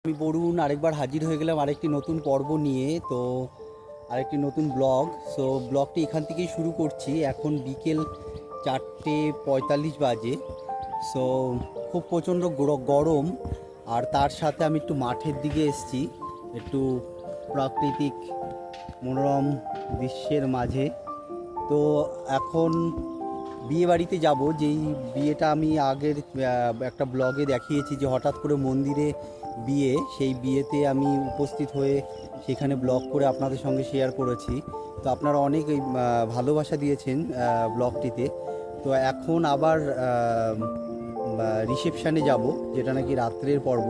আমি বরুণ আরেকবার হাজির হয়ে গেলাম আরেকটি নতুন পর্ব নিয়ে। তো আরেকটি নতুন ব্লগ। সো ব্লগটি এখান থেকেই শুরু করছি। এখন বিকেল 4:45 বাজে। সো খুব প্রচণ্ড গরম, আর তার সাথে আমি একটু মাঠের দিকে এসেছি, একটু প্রাকৃতিক মনোরম দৃশ্যের মাঝে। তো এখন বিয়ে বাড়িতে যাব, যেই বিয়েটা আমি আগের একটা ব্লগে দেখিয়েছি যে হঠাৎ করে মন্দিরে বিয়ে, সেই বিয়েতে আমি উপস্থিত হয়ে সেখানে ব্লগ করে আপনাদের সঙ্গে শেয়ার করেছি। তো আপনারা অনেক ভালোবাসা দিয়েছেন ব্লগটিতে। তো এখন আবার রিসেপশানে যাব, যেটা নাকি রাত্রের পর্ব।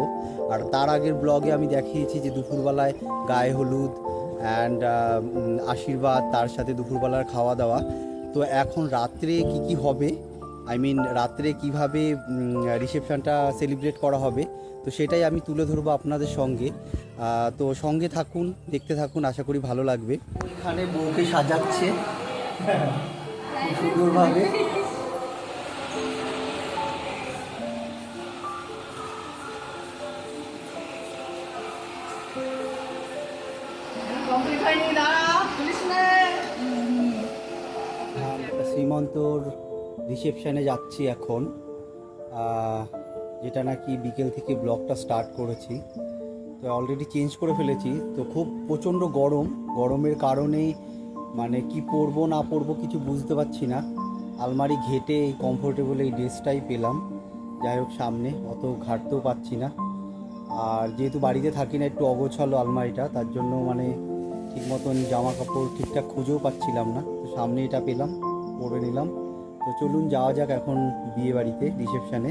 আর তার আগের ব্লগে আমি দেখিয়েছি যে দুপুরবেলায় গায়ে হলুদ অ্যান্ড আশীর্বাদ, তার সাথে দুপুরবেলার খাওয়া দাওয়া। তো এখন রাত্রে কি হবে, রাত্রে কিভাবে রিসেপশনটা সেলিব্রেট করা হবে, তো সেটাই আমি তুলে ধরবো আপনাদের সঙ্গে। তো সঙ্গে থাকুন, দেখতে থাকুন, আশা করি ভালো লাগবে। এখানে বউকে সাজাচ্ছে খুব সুন্দরভাবে। শ্রীমন্তর রিসেপশানে যাচ্ছি এখন, যেটা নাকি বিকেল থেকে ব্লগটা স্টার্ট করেছি। তো অলরেডি চেঞ্জ করে ফেলেছি। তো খুব প্রচণ্ড গরমের কারণে কি পরবো না পরবো কিছু বুঝতে পারছি না। আলমারি ঘেটে এই কমফোর্টেবল এই ড্রেসটাই পেলাম। যাই হোক, সামনে অত ঘাটতেও পাচ্ছি না। আর যেহেতু বাড়িতে থাকি না, একটু অগোছালো আলমারিটা, তার জন্য ঠিক মতন জামা কাপড় ঠিকঠাক খুঁজেও পাচ্ছিলাম না। তো সামনে এটা পেলাম, পরে নিলাম। তো চলুন যাওয়া যাক এখন বিয়ে বাড়িতে রিসেপশানে।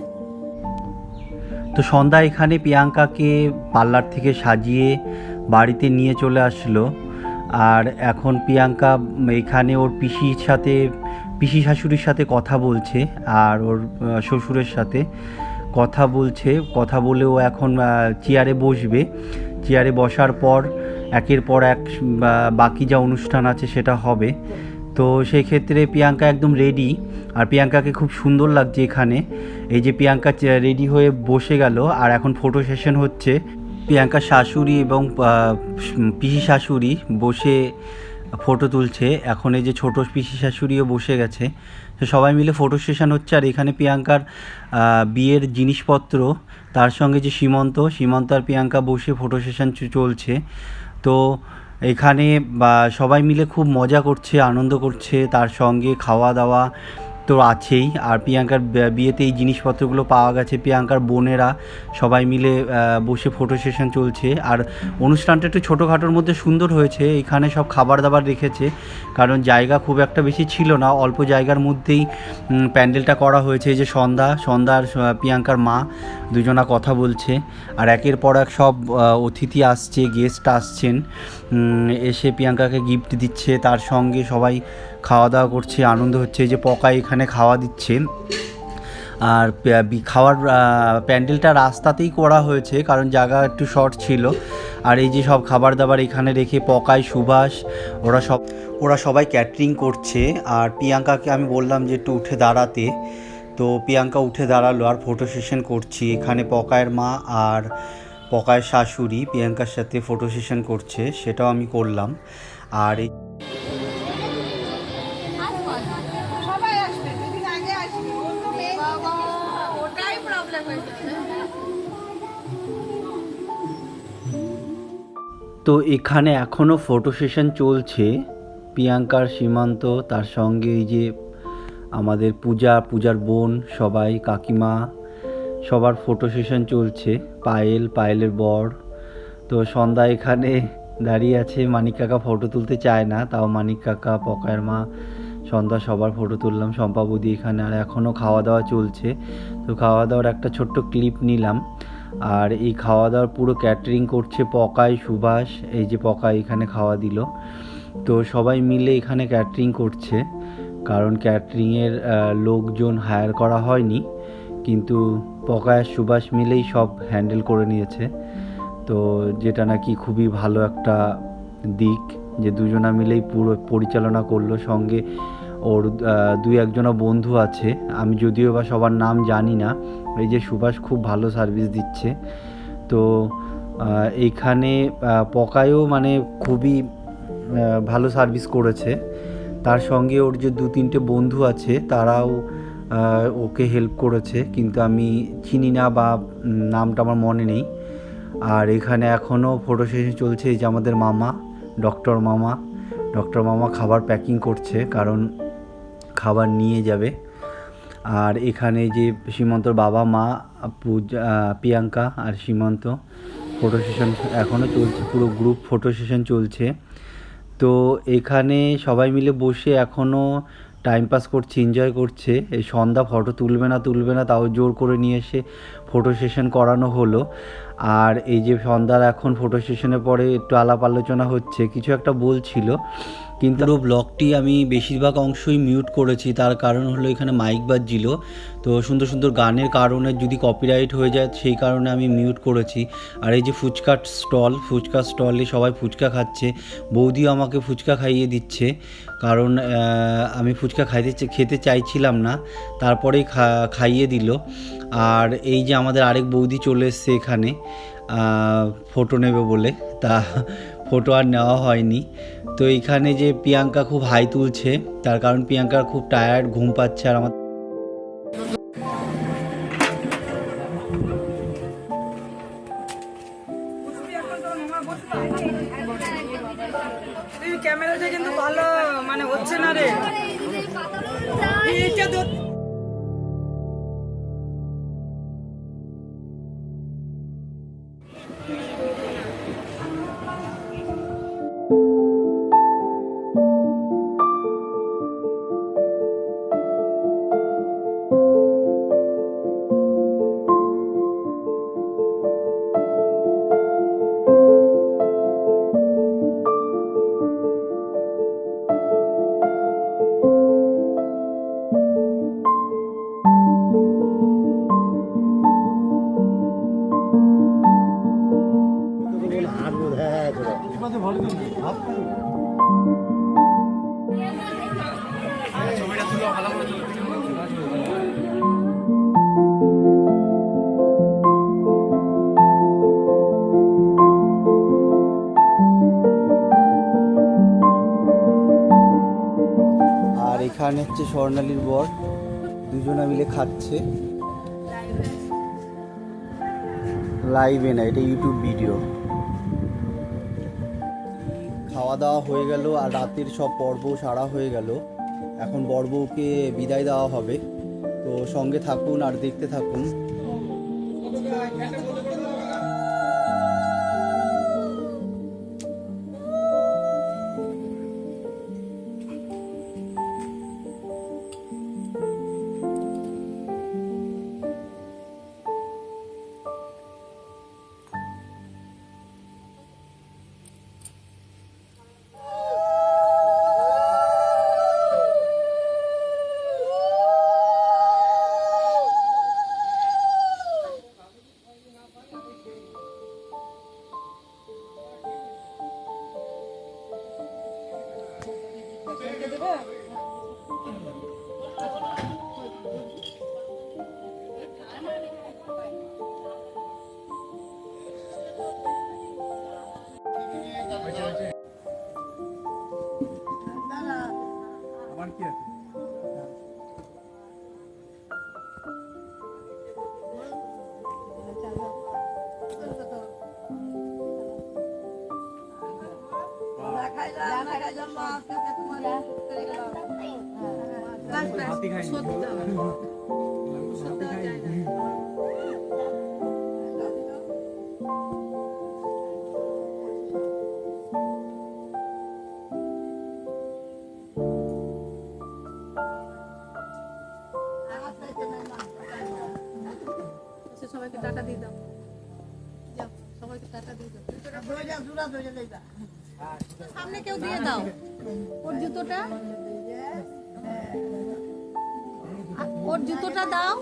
তো সন্ধ্যা এখানে প্রিয়াঙ্কাকে পার্লার থেকে সাজিয়ে বাড়িতে নিয়ে চলে আসলো। আর এখন প্রিয়াঙ্কা এখানে ওর পিসি শাশুড়ির সাথে কথা বলছে, আর ওর শ্বশুরের সাথে কথা বলেও এখন চেয়ারে বসবে। চেয়ারে বসার পর একের পর এক বাকি যা অনুষ্ঠান আছে সেটা হবে। তো সেই ক্ষেত্রে প্রিয়াঙ্কা একদম রেডি, আর প্রিয়াঙ্কাকে খুব সুন্দর লাগছে এখানে। এই যে প্রিয়াঙ্কা রেডি হয়ে বসে গেল, আর এখন ফটো সেশন হচ্ছে। প্রিয়াঙ্কার শাশুড়ি এবং পিসি শাশুড়ি বসে ফটো তুলছে। এখন এই যে ছোটো পিসি শাশুড়িও বসে গেছে। তো সবাই মিলে ফটো সেশন হচ্ছে। আর এখানে প্রিয়াঙ্কার বিয়ের জিনিসপত্র, তার সঙ্গে যে সীমন্ত আর প্রিয়াঙ্কা বসে ফটো সেশন চলছে। তো এখানে সবাই মিলে খুব মজা করছে, আনন্দ করছে, তার সঙ্গে খাওয়া দাওয়া তো আছেই। আর প্রিয়াঙ্কার বিয়েতে এই জিনিসপত্রগুলো পাওয়া গেছে। প্রিয়াঙ্কার বোনেরা সবাই মিলে বসে ফটো সেশন চলছে। আর অনুষ্ঠানটা একটু ছোটোখাটোর মধ্যে সুন্দর হয়েছে। এখানে সব খাবার দাবার রেখেছে, কারণ জায়গা খুব একটা বেশি ছিল না, অল্প জায়গার মধ্যেই প্যান্ডেলটা করা হয়েছে। এই যে সন্ধ্যার প্রিয়াঙ্কার মা দুজনা কথা বলছে, আর একের পর এক সব অতিথি আসছে, গেস্ট আসছেন, এসে প্রিয়াঙ্কাকে গিফট দিচ্ছে। তার সঙ্গে সবাই খাওয়া দাওয়া করছে, আনন্দ হচ্ছে। যে পকাই এখানে খাওয়া দিচ্ছে। আর খাওয়ার প্যান্ডেলটা রাস্তাতেই করা হয়েছে, কারণ জায়গা একটু শর্ট ছিল। আর এই যে সব খাবার দাবার এখানে রেখে পকাই, সুভাষ, ওরা সবাই ক্যাটারিং করছে। আর প্রিয়াঙ্কাকে আমি বললাম যে একটু উঠে দাঁড়াতে, তো প্রিয়াঙ্কা উঠে দাঁড়ালো। আর ফটো সেশন করছি এখানে। পকায়ের মা আর পকায়ের শাশুড়ি প্রিয়াঙ্কার সাথে ফটো সেশন করছে, সেটাও আমি করলাম। আর এই তো এখানে এখনও ফটো সেশন চলছে। প্রিয়াঙ্কার, সীমান্ত, তার সঙ্গে এই যে আমাদের পূজার বোন, সবাই, কাকিমা, সবার ফটো সেশন চলছে। পায়েলের বর। তো সন্ধ্যা এখানে দাঁড়িয়ে আছে। মানিক কাকা ফটো তুলতে চায় না, তাও মানিক কাকা, পকায়ের মা, সন্ধ্যা সবার ফটো তুললাম, শম্পা বৌদি এখানে। আর এখনও খাওয়া দাওয়া চলছে। তো খাওয়া দাওয়ার একটা ছোট্ট ক্লিপ নিলাম। আর এই খাওয়া দাওয়ার পুরো ক্যাটারিং করছে পকাই, সুভাষ। এই যে পকাই এখানে খাওয়া দিল। তো সবাই মিলে এখানে ক্যাটারিং করছে, কারণ ক্যাটারিংয়ের লোকজন হায়ার করা হয়নি, কিন্তু পকায় সুভাষ মিলেই সব হ্যান্ডেল করে নিয়েছে। তো যেটা নাকি খুবই ভালো একটা দিক, যে দুজনা মিলেই পুরো পরিচালনা করলো। সঙ্গে ওর দুই একজনা বন্ধু আছে, আমি যদিও বা সবার নাম জানি না। এই যে সুভাষ খুব ভালো সার্ভিস দিচ্ছে। তো এইখানে পকায়ও মানে খুবই ভালো সার্ভিস করেছে। তার সঙ্গে ওর যে 2-3টে বন্ধু আছে তারাও ওকে হেল্প করেছে, কিন্তু আমি চিনি না বা নামটা আমার মনে নেই। আর এখানে এখনও ফটো সেশন চলছে। এই যে আমাদের মামা, ডক্টর মামা খাবার প্যাকিং করছে, কারণ খাবার নিয়ে যাবে। আর এখানে যে সীমন্তর বাবা মা, প্রিয়াঙ্কা আর সীমন্ত, ফটো সেশন এখনও চলছে, পুরো গ্রুপ ফটো সেশন চলছে। তো এখানে সবাই মিলে বসে এখনও টাইম পাস করছে, এনজয় করছে। এই সন্ধ্যা ফটো তুলবে না তাও জোর করে নিয়ে এসে ফটো সেশন করানো হলো। আর এই যে সন্ধ্যার এখন ফটো সেশনের পরে একটু আলাপ আলোচনা হচ্ছে, কিছু একটা বলছিল, কিন্তু পুরো ব্লগটি আমি বেশিরভাগ অংশই মিউট করেছি। তার কারণ হলো এখানে মাইক বাজছিল, তো সুন্দর সুন্দর গানের কারণে যদি কপিরাইট হয়ে যায় সেই কারণে আমি মিউট করেছি। আর এই যে ফুচকার স্টলে সবাই ফুচকা খাচ্ছে, বৌদিও আমাকে ফুচকা খাইয়ে দিচ্ছে, কারণ আমি ফুচকা খেতে চাইছিলাম না, তারপরেই খাইয়ে দিল। আর এই যে আমাদের আরেক বৌদি চলে এসছে এখানে ফটো নেবে বলে, তা ফটো আর নেওয়া হয়নি। তো এইখানে যে প্রিয়াঙ্কা খুব হাই তুলছে, তার কারণ প্রিয়াঙ্কার খুব টায়ার্ড, ঘুম পাচ্ছে। আর আমার ক্যামেরাটা কিন্তু ভালো মানে হচ্ছে না রে। আর এখানে হচ্ছে স্বর্ণালীর বর, দুজনে মিলে খাচ্ছে লাইভে, না এটা ইউটিউব ভিডিও। খাওয়া দাওয়া হয়ে গেল আর রাতের সব পর্ব সারা হয়ে গেল। এখন বরবউকে বিদায় দেওয়া হবে, তো সঙ্গে থাকুন আর দেখতে থাকুন। সবাইকে টাকা দিয়ে দাও, যাও সবাইকে টাকা দিয়ে দাও, সামনে কেউ দিয়ে দাও ওর জুতোটা দাও,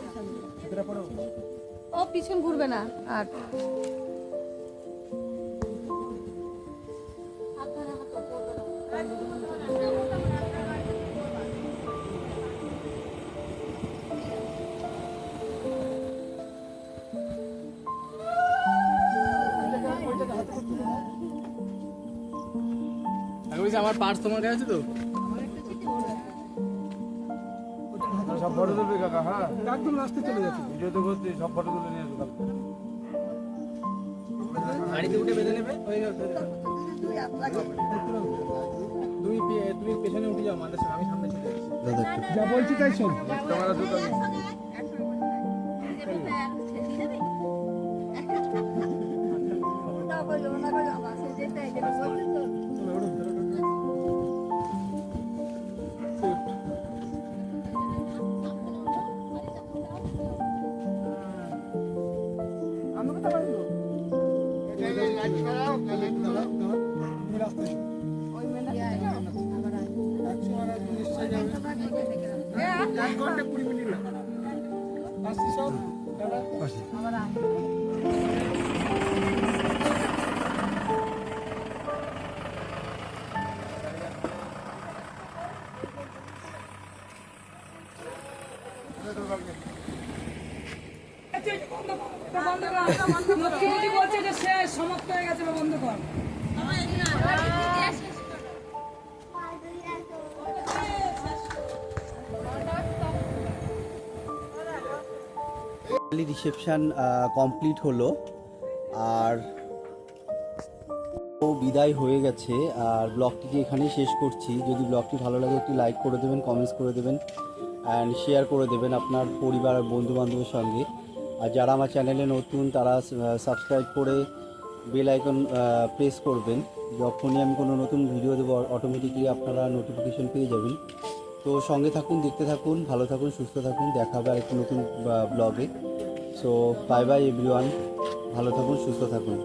ও পিছন ঘুরবে না। আর বলছি আমার পার্স তোমার কাছে আছে তো? সব ফটো তুলবি কাকা, হ্যাঁ একদম লাস্টে চলে যাচ্ছে ভিডিও তো করতে, সব ফটো তুলে নিয়ে আসবো কালকে। গাড়িতে উঠে বেঁধে নেবে, হয়ে যাবে। তুমি পেছনে উঠে যাও আমাদের সঙ্গে, আমি সামনে চলে যাচ্ছি। যা বলছি তাই শোন। ক্যামেরা দুটো মুখ্যমন্ত্রী বলছে যে শেষ, সমাপ্ত হয়ে গেছে, বন্ধ কর। রিসেপশন কমপ্লিট হলো আর ও বিদায় হয়ে গেছে। আর ব্লগটিকে এখানেই শেষ করছি। যদি ব্লগটি ভালো লাগে একটি লাইক করে দেবেন, কমেন্টস করে দেবেন অ্যান্ড শেয়ার করে দেবেন আপনার পরিবার আর বন্ধুবান্ধবের সঙ্গে। আর যারা আমার চ্যানেলে নতুন তারা সাবস্ক্রাইব করে বেল আইকন প্রেস করবেন। যখনই আমি কোনো নতুন ভিডিও দেবো অটোমেটিকলি আপনারা নোটিফিকেশন পেয়ে যাবেন। তো সঙ্গে থাকুন, দেখতে থাকুন, ভালো থাকুন, সুস্থ থাকুন। দেখা হবে আরেকটি নতুন ব্লগে। সো বাই বাই এভরিওয়ান, ভালো থাকুন, সুস্থ থাকুন।